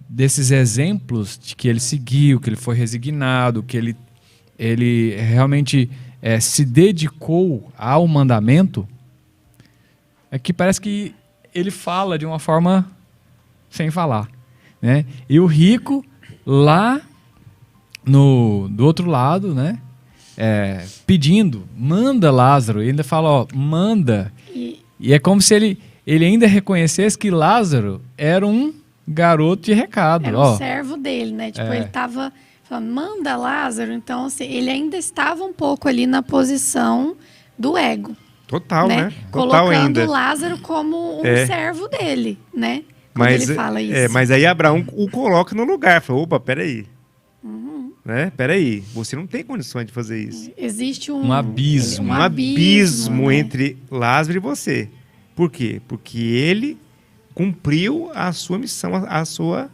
desses exemplos de que ele seguiu, que ele foi resignado, que ele realmente se dedicou ao mandamento, que parece que ele fala de uma forma sem falar, né? E o rico lá do outro lado, né? Pedindo, manda Lázaro, e ainda fala, ó, manda. E é como se ele ainda reconhecesse que Lázaro era um garoto de recado. Era o servo dele, né? Tipo, ele estava falando, manda Lázaro. Então, assim, ele ainda estava um pouco ali na posição do ego. Total, né? Total Colocando ainda. Lázaro como um servo dele, né? Quando Mas ele fala isso. Mas aí Abraão o coloca no lugar. Fala, opa, peraí. Né? Peraí, você não tem condições de fazer isso. Existe um abismo. Um abismo né? entre Lázaro e você. Por quê? Porque ele cumpriu a sua missão, a sua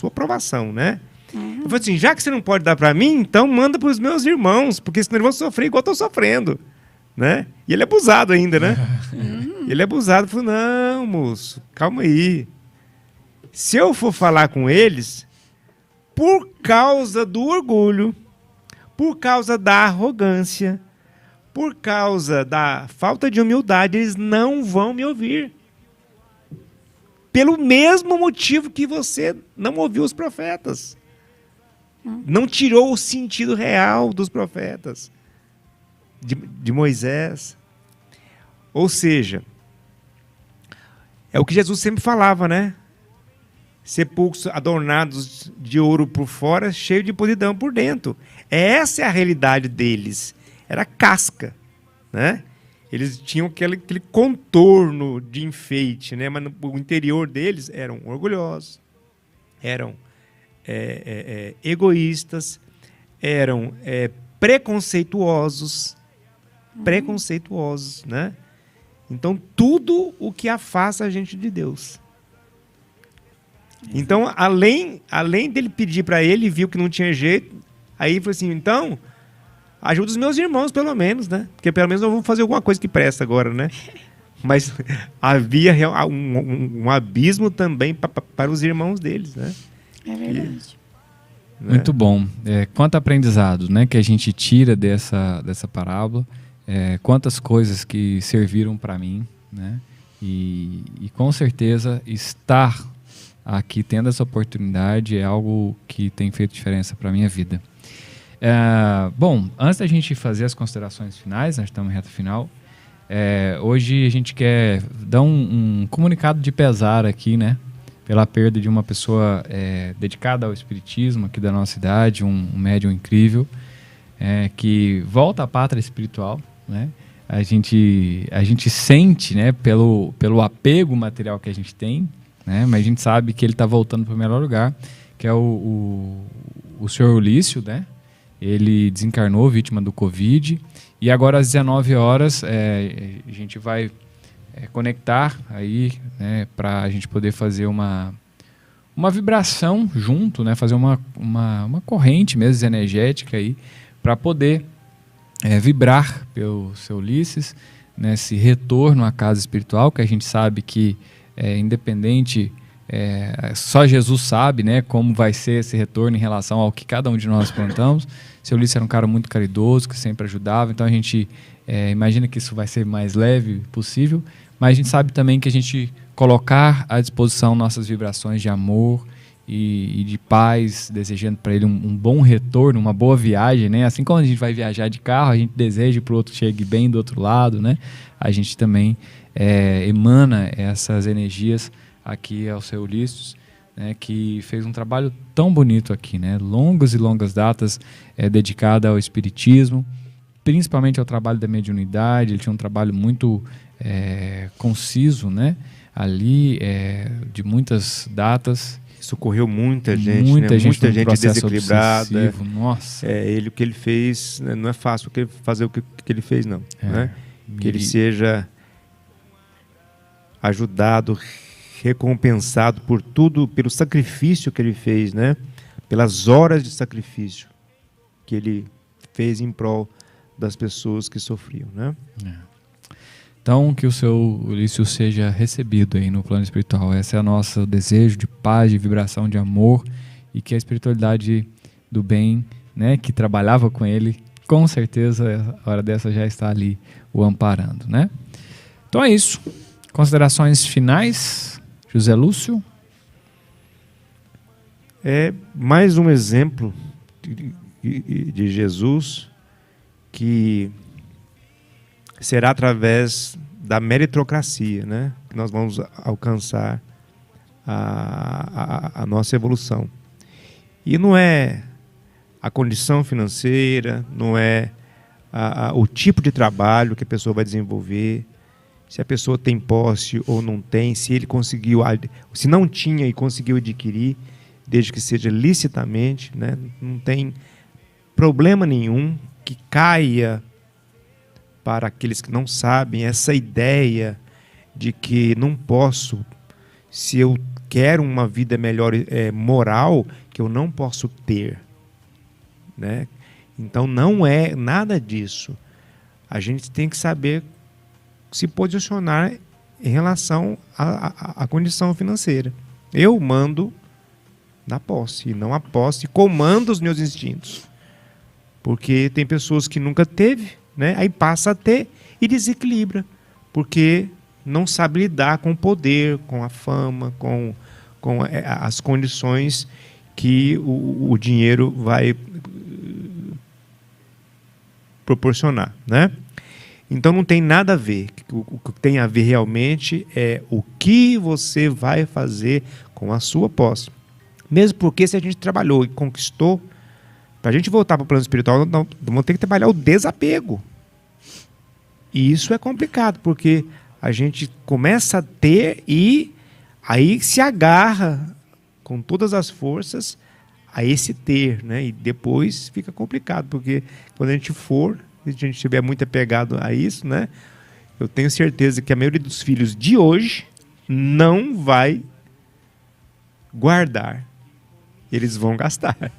aprovação, né? Eu falei assim, já que você não pode dar para mim, então manda para os meus irmãos, porque senão eles vão sofrer igual eu estou sofrendo, né? E ele é abusado ainda, né? Ele é abusado. Falei, não, moço, calma aí. Se eu for falar com eles, por causa do orgulho, por causa da arrogância, por causa da falta de humildade, eles não vão me ouvir. Pelo mesmo motivo que você não ouviu os profetas. Não tirou o sentido real dos profetas. De Moisés. Ou seja, é o que Jesus sempre falava, né? Sepulcros adornados de ouro por fora, cheio de podridão por dentro. Essa é a realidade deles. Era casca, né? eles tinham aquele contorno de enfeite, né? Mas o interior deles eram orgulhosos, eram egoístas, eram preconceituosos, né? Então, tudo o que afasta a gente de Deus. Então, além dele pedir para ele, viu que não tinha jeito, aí falou assim, então, ajuda os meus irmãos, pelo menos, né? Porque pelo menos eu vou fazer alguma coisa que presta agora, né? Mas havia um abismo também para os irmãos deles, né? É verdade. Muito bom. Quanto aprendizado, né, que a gente tira dessa parábola, quantas coisas que serviram para mim, né? E com certeza estar aqui tendo essa oportunidade é algo que tem feito diferença para a minha vida. Bom, antes da gente fazer as considerações finais, nós estamos em reta final, hoje a gente quer dar um comunicado de pesar aqui, né? Pela perda de uma pessoa dedicada ao espiritismo aqui da nossa cidade, um médium incrível, que volta à pátria espiritual, né? A gente sente, né, pelo apego material que a gente tem, né? Mas a gente sabe que ele está voltando para o melhor lugar, que é o senhor Ulício, né? Ele desencarnou vítima do Covid e agora às 19 horas a gente vai conectar aí, né, para a gente poder fazer uma vibração junto, né? Fazer uma corrente mesmo energética aí para poder vibrar pelo seu Ulisses, nesse retorno à casa espiritual, que a gente sabe que independente, só Jesus sabe, né, como vai ser esse retorno em relação ao que cada um de nós plantamos. Seu Ulisses era um cara muito caridoso, que sempre ajudava, então a gente imagina que isso vai ser mais leve possível, mas a gente sabe também que a gente colocar à disposição nossas vibrações de amor e de paz, desejando para ele um bom retorno, uma boa viagem, né? Assim como a gente vai viajar de carro, a gente deseja para o outro chegue bem do outro lado, né? A gente também emana essas energias aqui ao seu Ulisses, né, que fez um trabalho tão bonito aqui, né? Longas e longas datas dedicada ao espiritismo, principalmente ao trabalho da mediunidade. Ele tinha um trabalho muito conciso, né? Ali, de muitas datas. Socorreu muita gente, muita né? gente desequilibrada. Nossa. O que ele fez, né? Não é fácil fazer o que ele fez, não. Né? Que ele seja ajudado, recompensado por tudo, pelo sacrifício que ele fez, né? Pelas horas de sacrifício que ele fez em prol das pessoas que sofriam, né? Então, que o seu Ulisses seja recebido aí no plano espiritual. Esse é o nosso desejo de paz, de vibração, de amor, e que a espiritualidade do bem, né, que trabalhava com ele, com certeza, a hora dessa já está ali o amparando, né? Então é isso. Considerações finais, José Lúcio? É mais um exemplo de Jesus que será através da meritocracia, né, que nós vamos alcançar a nossa evolução. E não é a condição financeira, não é o tipo de trabalho que a pessoa vai desenvolver, se a pessoa tem posse ou não tem, se ele conseguiu, se não tinha e conseguiu adquirir, desde que seja licitamente, né, não tem problema nenhum que caia para aqueles que não sabem essa ideia de que não posso, se eu quero uma vida melhor moral, que eu não posso ter, né? Então não é nada disso. A gente tem que saber se posicionar em relação à condição financeira. Eu mando na posse, e não a posse comanda os meus instintos. Porque tem pessoas que nunca teve, né? Aí passa a ter e desequilibra, porque não sabe lidar com o poder, com a fama, com as condições que o dinheiro vai proporcionar, né? Então não tem nada a ver. O que tem a ver realmente é o que você vai fazer com a sua posse. Mesmo porque se a gente trabalhou e conquistou, para a gente voltar para o plano espiritual, nós vamos ter que trabalhar o desapego. E isso é complicado, porque a gente começa a ter e aí se agarra com todas as forças a esse ter, né? E depois fica complicado, porque quando a gente estiver muito apegado a isso, né? Eu tenho certeza que a maioria dos filhos de hoje não vai guardar. Eles vão gastar,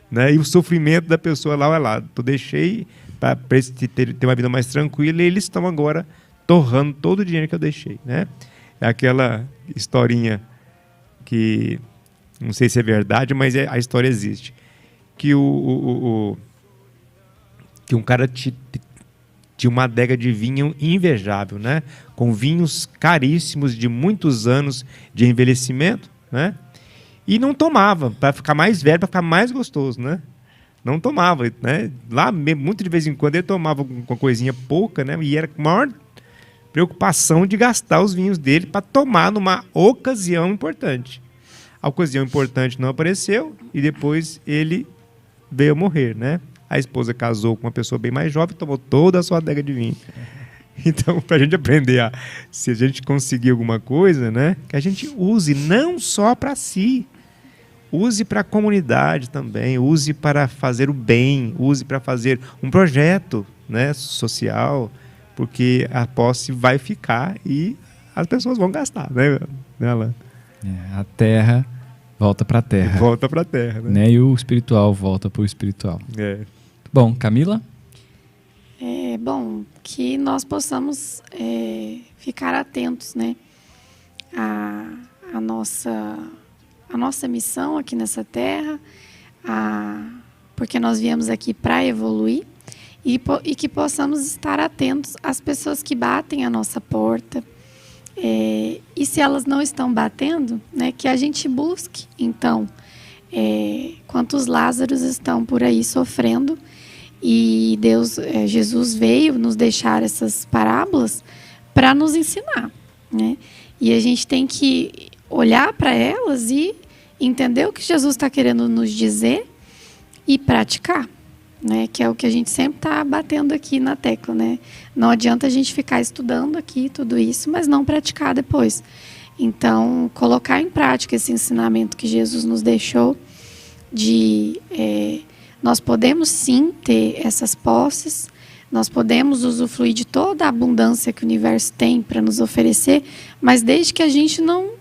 né? E o sofrimento da pessoa lá, olha lá, eu deixei para ter uma vida mais tranquila e eles estão agora torrando todo o dinheiro que eu deixei, né? É aquela historinha que não sei se é verdade, mas a história existe, que que um cara tinha uma adega de vinho invejável, né? Com vinhos caríssimos de muitos anos de envelhecimento, né? E não tomava, para ficar mais velho, para ficar mais gostoso, né? Não tomava, né? Lá, muito de vez em quando, ele tomava uma coisinha pouca, né? E era a maior preocupação de gastar os vinhos dele para tomar numa ocasião importante. A ocasião importante não apareceu e depois ele veio a morrer, né? A esposa casou com uma pessoa bem mais jovem e tomou toda a sua adega de vinho. Então, para a gente aprender se a gente conseguir alguma coisa, né? Que a gente use não só para si, use para a comunidade também, use para fazer o bem, use para fazer um projeto, né, social, porque a posse vai ficar e as pessoas vão gastar, né? Nela. A terra volta para a terra. Volta para a terra, né? E o espiritual volta para o espiritual. Bom, Camila? Bom, que nós possamos ficar atentos, né? A nossa missão aqui nessa terra, porque nós viemos aqui para evoluir e que possamos estar atentos às pessoas que batem a nossa porta. E se elas não estão batendo, né, que a gente busque. Então, quantos Lázaros estão por aí sofrendo e Jesus veio nos deixar essas parábolas para nos ensinar, né? E a gente tem que olhar para elas e entender o que Jesus está querendo nos dizer e praticar, né? Que é o que a gente sempre está batendo aqui na tecla, né? Não adianta a gente ficar estudando aqui tudo isso, mas não praticar depois. Então, colocar em prática esse ensinamento que Jesus nos deixou de nós podemos sim ter essas posses, nós podemos usufruir de toda a abundância que o universo tem para nos oferecer, mas desde que a gente não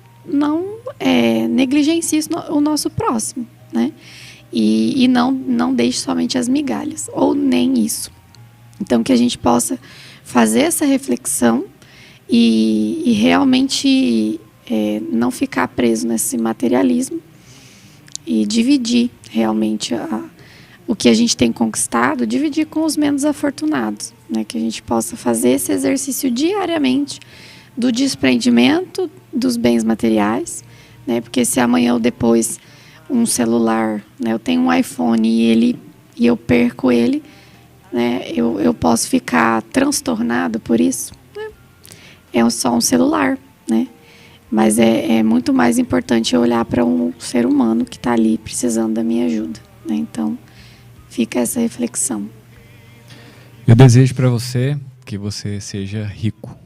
negligencie o nosso próximo, né? E não deixe somente as migalhas, ou nem isso. Então, que a gente possa fazer essa reflexão e realmente não ficar preso nesse materialismo e dividir realmente o que a gente tem conquistado, dividir com os menos afortunados, né? Que a gente possa fazer esse exercício diariamente do desprendimento dos bens materiais, né? Porque se amanhã ou depois um celular, né, eu tenho um iPhone e eu perco ele, né, eu posso ficar transtornado por isso, né? É só um celular, né? Mas é muito mais importante eu olhar para um ser humano que está ali precisando da minha ajuda, né? Então, fica essa reflexão. Eu desejo para você que você seja rico.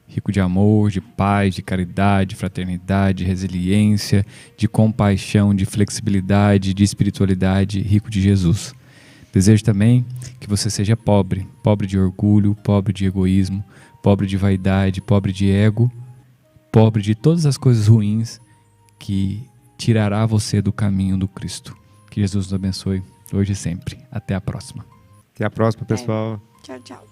Rico de amor, de paz, de caridade, de fraternidade, de resiliência, de compaixão, de flexibilidade, de espiritualidade, rico de Jesus. Desejo também que você seja pobre, pobre de orgulho, pobre de egoísmo, pobre de vaidade, pobre de ego, pobre de todas as coisas ruins que tirará você do caminho do Cristo. Que Jesus nos abençoe hoje e sempre. Até a próxima. Até a próxima, pessoal. Tchau, tchau.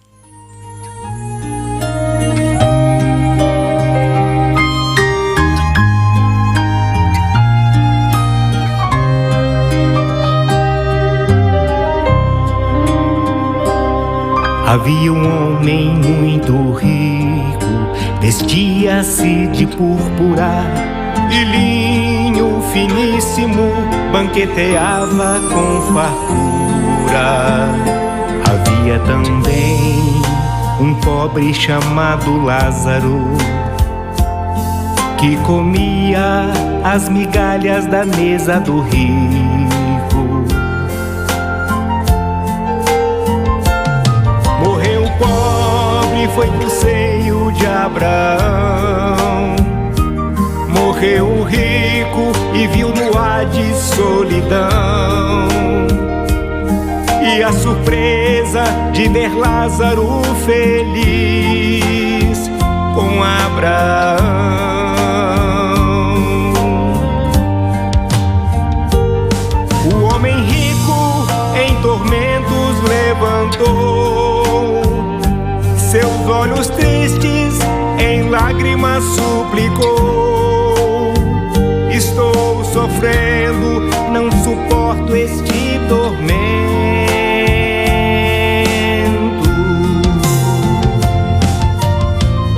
Havia um homem muito rico, vestia-se de púrpura e linho finíssimo, banqueteava com fartura. Havia também um pobre chamado Lázaro, que comia as migalhas da mesa do rico. Morreu pobre ele foi pro seio de Abraão. Morreu o rico e viu no Hades solidão, e a surpresa de ver Lázaro feliz com Abraão. O homem rico em tormentos levantou seus olhos tristes, em lágrimas suplicou: estou sofrendo, não suporto este tormento.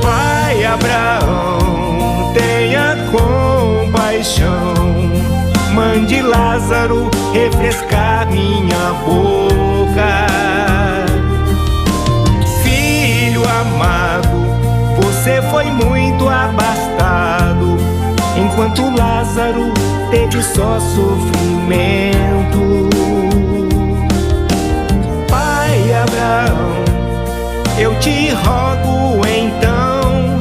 Pai Abraão, tenha compaixão, mande Lázaro refrescar minha boca. Filho amado, você foi muito abastado, enquanto Lázaro teve só sofrimento. Pai Abraão, eu te rogo então,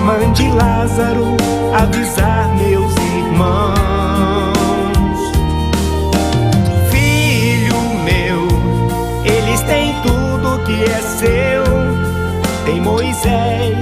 mande Lázaro avisar meus irmãos. Filho meu, eles têm tudo que é seu, tem Moisés,